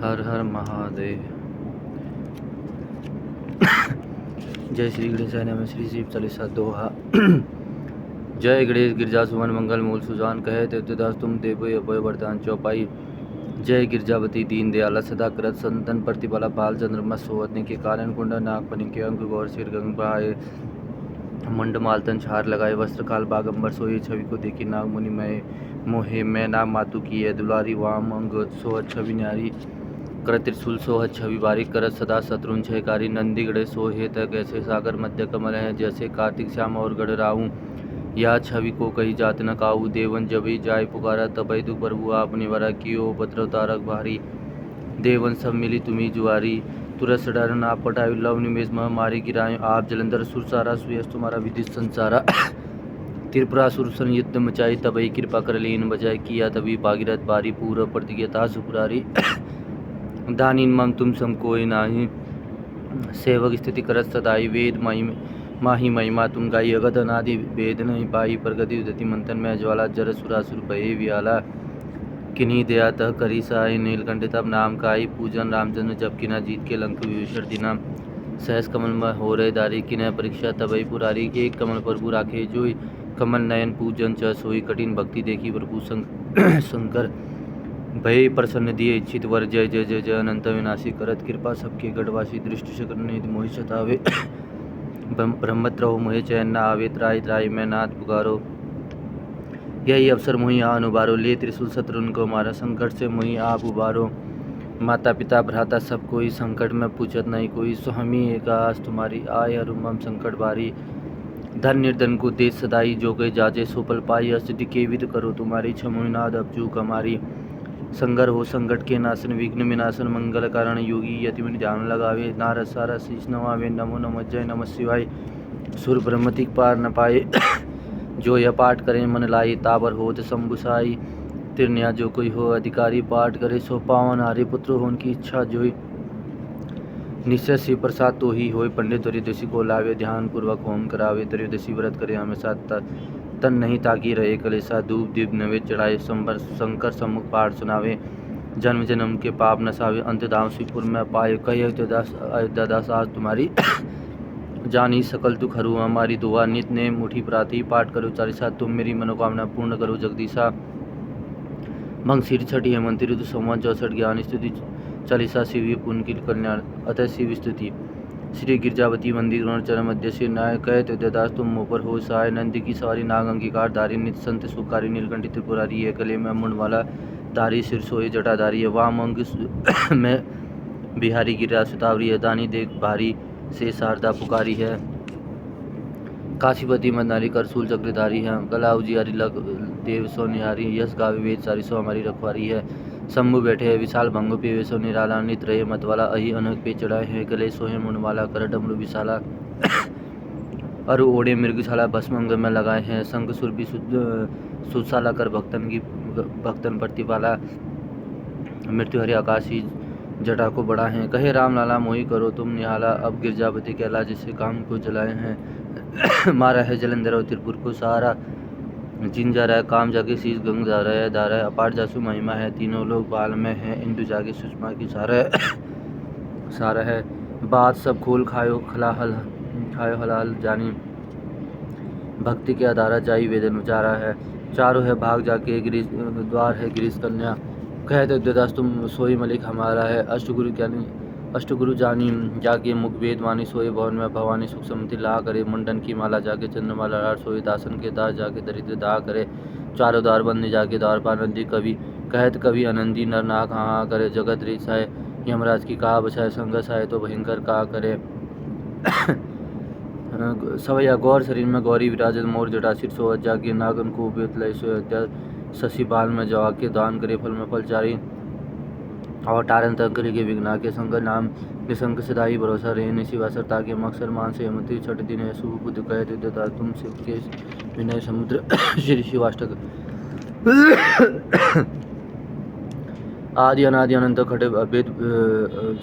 हर हर महादेव। जय श्री गणेशाय नमः। श्री शिव चालीसा दोहा। जय गणेश गिरजा सुमन मंगल मूल सुजान कहे तेदास तुम देव अभय वरदान चौपाई। जय गिरजावती दीन दयाला सदा करत संतन प्रतिबला बाल चंद्रमा सोवतने के कारण कुंड नाग पनि के अंग गौर सिर गंग बहाए मंड मालतन छार लगाए वस्त्र काल बागंबर सोई छवि को देखी नाग मुनि मैं मोहे मैं नाग मातु की है दुलारी वाम अंग सोहत छवि न्यारी कर त्रिशूल सोहत छवि बारीक करत सदा शत्रुन छयकारी नंदी गढ़े सोहे तक ऐसे सागर मध्य कमल हैं जैसे कार्तिक श्याम और गढ़ राहू। या छवि को कही जात न काऊ देवन जबी जाय पुकारा तबई तु प्रभु आप निवारा कियो उपद्रव तारक भारी। देवन सब मिली तुम्ही जुआरी तुरस डर ना पटायु लव निमेश मह मारी गिरायो आप जलंधर सुर सारा सुयस तुम्हारा विधि संसारा। त्रिपुरासुर सन युद्ध मचाई तबई कृपा कर लीन बजाय किया तभी भागीरथ बारी पूर्व प्रतिज्ञता सुपुरारी। दानीन मम तुम सम कोई नाही सेवक स्थिति करत सदाई वेद माही महिमा तुम गाई अगत अनादि वेद नहीं पाई प्रगति उदति मंथन में ज्वाला जर सुरासुर भये वियाला। किन्हीं दया तह करी साई नीलकंठ तब नाम काई पूजन रामचंद्र जब किना जीत के लंक विभीषण दिना। सहस कमल में हो रहे दारी किन्ह परीक्षा तबई पुरारी एक कमल प्रभु राखे जोई कमल नयन पूजन च सोई कठिन भक्ति देखी प्रभु शंकर भय प्रसन्न दिए इच्छित वर जय जय जय जय अनंत विनाशी करत कृपा सबके गढ़वासी दृष्ट शकन निधि मोहि सतावे। ब्रह्मत्र हो मोहे चैन न आवे त्राई त्राई मैं नाथ पुकारो यही अवसर मोहि आ अनुबारो ले त्रिशूल शत्रुन को मारा संकट से मोहि आप उबारो। माता पिता भ्राता सब कोई संकट में पूछत नहीं कोई स्वामी एकास तुम्हारी आय अरुमम संकट बारी। धन निर्धन को देश सदाई जो गए जाजे सोपल पाई अस्थिति के विद करो तुम्हारी छमुनाद अब चूक हमारी। संगर हो संकट के नाशन विघ्न विनाशन मंगल कारण योगी यति में ध्यान लगावे नारद सारा शीश नवावे नमो नमः जय नमः शिवाय। सुर ब्रह्मतिक पार न पाए जो यह पाठ करे मन लाई ताबर होत शंभुसाई। तिरन्या जो कोई हो अधिकारी पाठ करे सो पावन हारे पुत्र हो उनकी इच्छा जोई। निश्चय शिव प्रसाद तो ही होय पंडित त्रयोदशी को लावे ध्यान पूर्वक होम करावे त्रयोदशी व्रत करे हमेशा तन नहीं ताकि रहे कलेसा धूप दीप नैवेद्य चढ़ाए शंकर सम्मुख पाठ सुनावे जन्म जन्म के पाप नसावे अंत धाम शिवपुर में पाए कही अयोध्यादास आज तुम्हारी। जानी सकल दुख हरू हमारी दुआ नित ने मुठी प्रार्थी पाठ करो चालीसा तुम मेरी मनोकामना पूर्ण करो जगदीशा। भंग सिर छठी हेमंत ऋतु संवत 64 ज्ञान स्तुति चालीसा शिव पुण्य की कल्याण अतः शिव स्तुति। श्री गिरजावती मंदिर चरण मध्य से नाय कह तेदास तुम मोपर हो सहाय नंदी की सवारी नाग अंगीकार धारी नित संत सुखारी नीलकंठी त्रिपुरारी है कले में मुंड वाला धारी सिर सोए जटाधारी है वाम अंग में बिहारी गिरा सुतावरी है दानी देख भारी से शारदा पुकारी है। काशीपति मदनारी करसूल चक्रधारी है गला उजियारी लग देव सो निहारी यश गावे वेद सारी सो हमारी रखवारी है। शंभु बैठे है विशाल भंगो पीवे सो निराला नित रहे मतवाला अहि अनक पे चढ़ाए हैं गले सोहे मुंडवाला कर डमरू विशाला। अरु ओढ़े मृगशाला भस्म अंग में लगाए हैं शंख सुरभि सुशाला कर भक्तन प्रतिपाला। मृत्यु हरे आकाशी जटा को बढ़ा है कहे राम लाला मोही करो तुम निहाला अब गिरजापति कहला जिससे काम को जलाए हैं। मारा है जलंधर और त्रिपुर को सहारा जिन जा रहा है काम जाके शीश गंग जा रहा है धारा है अपार जासु महिमा है तीनों लोग बाल में है इंदु जाके सुषमा की सारा है बात सब खोल खायो हलाल जानी भक्ति के आधारा जाई वेदन उचारा है। चारों है भाग जाके द्वार है गिरीश कन्या कहते देदास तुम सोई मलिक हमारा है। अष्टगुरु जानी जाके मुख वेद वाणी सोए भवन में भवानी सुख समति ला करे मुंडन की माला जाके चंद्रमाला लाड़ सोए दासन के दास जाके दरिद्र दाह करे। चारों द्वार बंद जाके द्वार पानंदी कवि कहत कवि आनंदी नर नाक हाँ करे जगत रीसाए यमराज की कहा बचाए संघर्ष आए तो भयंकर कहा करे। सवैया गौर शरीर में गौरी विराजत मोर जटा सिर सोहत जाके नागन को बेतलय सोया शशि बाल में जवा के दान करे फल में फलचारी और टारन तंकरी के विघ्ना के संग नाम निशंक सदाई भरोसा रहे शिवासर ताके मक्सर मान से हेमंती छठ दिन है शुभ बुद्ध कह देता तुम शिव के विनय समुद्र श्री शिवाष्टक। आदि अनादि अनंत खड़े अभेद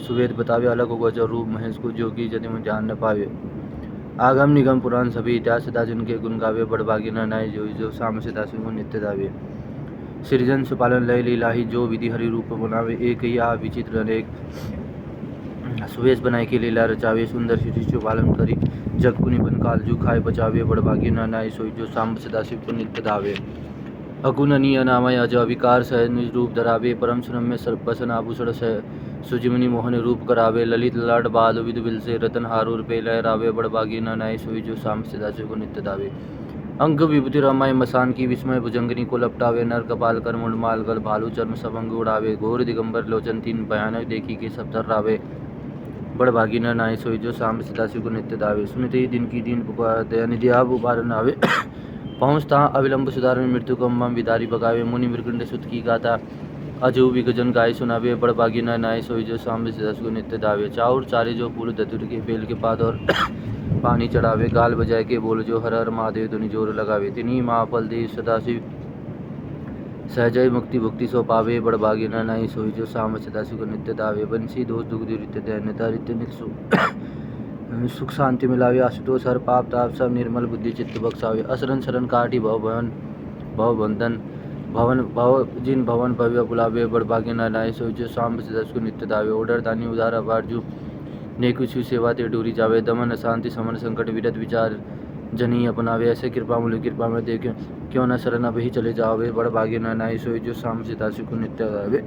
सुवेद बतावे अलग होगा जो रूप महेश को जो की यदि में ध्यान न पावे। आगम निगम पुराण सभी इतिहास सदा जिनके गुण गावे बड़भागी न नाय जो साम सदा सिंह नित्य दावे। सृजन पालन लय लीलाही जो विधि हरि रूप बनावे। एक या विचित्र अनेक सुवेश बनाए के लीला रचावे। सुंदर शिशु पालन करी जग पुनि बन कालजू खाए बचावे। बड़भागी न नाय सोई जो सांब सदाशिव को नित्य धावे। अगुणनीय नामय अज विकार सह निज रूप धरावे। परम सुरम्य सर्पसन आभूषण सह सुजिमनी मोहन रूप करावे। ललित ललाट बाल विद बिल से रतन हारूर पे लहरावे। बड़भागी न नाय सोई जो सांब सदाशिव को नित्य धावे। अंग विभूति रमाय मसान की विस्मय भुजंगनी को लपटावे। नर कपाल कर मुंड माल गल भालू चर्म सबंग उड़ावे। घोर दिगंबर लोचन तीन भयानक देखी के सब थर्रावे। बड़भागी न नाय सोई जो सांब सदाशिव को नित्य धावे। सुनते ही दिन की दीन पुकार दया निधि आप उबारन आवे। पहुँच तहाँ अविलंब सुधार मृत्यु को अम्बम विदारी भगावे। मुनि मृगंड सुत की गाथा अजू विगजन गाय सुनावे। बड़भागी न नाय सोई जो सांब सदाशिव को नित्य धावे। चाउर चारे जो फूल धतुर के बेल के पात और पानी चढ़ावे। गाल बजाए के बोल जो हर हर महादेव धुनि जोर लगावे। तिन्ही महाफल देव सदाशिव सहजय मुक्ति भुक्ति सो पावे। बड़भागी न नाय सोई जो सांब सदाशिव को नित्य धावे। बंसी दोष दुख दुरित दैन्यता रित्य नित सुख शांति मिलावे। आशुतोष हर पाप ताप सब निर्मल बुद्धि चित्त बख्शावे। असरन शरण काटी भव बंधन भवन भव जिन भवन भव्य बुलावे। बड़भागी न नाय सोई जो सांब सदाशिव को नित्य धावे। ओडर दानी उदार अबारजू नेकुछु सेवा ते डूरी जावे। दमन अशांति समन संकट विरत विचार जनी अपनावे। ऐसे कृपा मूल्य कृपा में देख क्यों न शरण अब ही चले जावे। बड़भागी न नाय सोई जो सांब सदाशिव को नित्य धावे।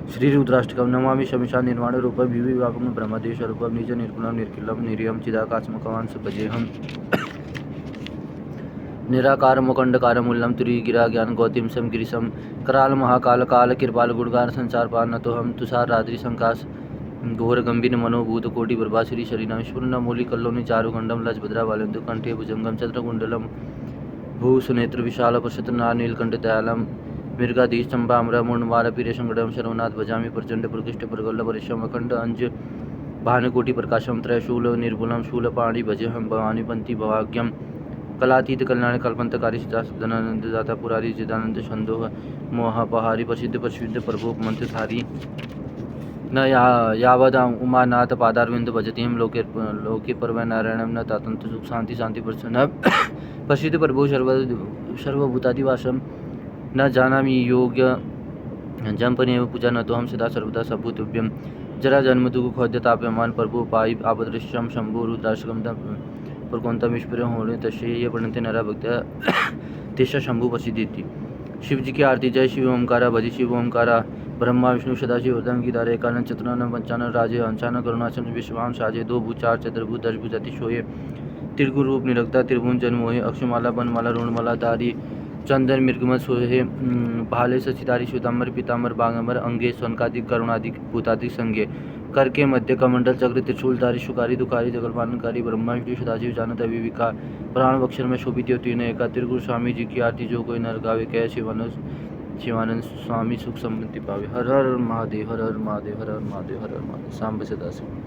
श्री रुद्राष्टकम नमामि शमिशा निर्वाण रूपम विवि व्यापकम ब्रह्मदेव स्वरूपम निज निर्गुणम निर्किलम निर्यम चिदाकाशमकवांस भजेहम। निराकार मुकंडकार मूलम तुरी गिरा ज्ञान गौतम सम गिरीशम। कराल महाकाल काल कृपाल गुणगान संसार पार न तो हम तुषार रात्रि संकाश घोर गंभीर मनोभूत कोटि प्रभा श्री शरीरम स्फुरन मूलि कल्लोनि चारुखंडम लजभद्रा वालंतु कंठे भुजंगम चंद्रकुंडलम भूसुनेत्र विशाल प्रशतनार नीलकंठ दयालम मृगाधीश चंपाम्र मूर्णमाल पीरेशंगडम शर्वनाथ भजामि प्रचंड प्रकृष्ट प्रगल्भ परिश्रम अखंड अंज भानुकोटि प्रकाशम त्रयशूल निर्भुलम शूलपाणि भजेहम भवानी पंथी भवाग्यम कलातीत कल्याण कल्पंतकारी सिद्धानंद दाता पुरारी चिदानंद छंदोह मोहपहारी प्रसिद्ध प्रसिद्ध प्रभु मंत्रधारी न यावद उमानाथ पादारविंद भजतीम लोके परम नारायणम न तातंत सुख शांति शांति प्रसन्न प्रसिद्ध प्रभु सर्वभूतादिवासम न जानामि योग्य जंपनेव पूजा न तो हम सदा सर्वदा सबूतुभ्यम जरा जन्म दुख खोद्य ताप्यमान प्रभु पाई आपदृश्यम शंभु रुद्राश्रम प्रकोंतम ईश्वर होने तस्य ये प्रणते नरा भक्त्या तेषा शंभु प्रसिद्धि। शिव जी की आरती। जय शिव ओमकारा भजी शिव ओमकारा ब्रह्मा विष्णु सदाशिव हृदय की दारे एकानन चतुरानन पंचानन राजे अंशान करुणाचन विश्वाम साजे दो भू चार चतुर्भुज दशभुज अतिशोये त्रिगुण रूप निरक्ता त्रिभुवन जन्मोहे अक्षमाला बनमाला ऋणमाला तारी चंदन मृगमत सोहे भाले सचितारी श्वेतांबर पीतांबर बागंबर अंगे स्वनकादिक करुणादिक भूतादिक संगे करके मध्य कमंडल चक्र त्रिशूलधारी शुकारी दुखारी जगलपालनकारी ब्रह्मा विष्णु सदाशिव जानत अविविका प्राण अक्षर में शोभित तीन एका त्रिगुरु स्वामी जी की आरती जो कोई नर गावे कह शिवानंद स्वामी सुख समृद्धि पावे। हर हर महादेव हर हर महादेव हर हर महादेव हर हर महादेव। सांब सदाशिव।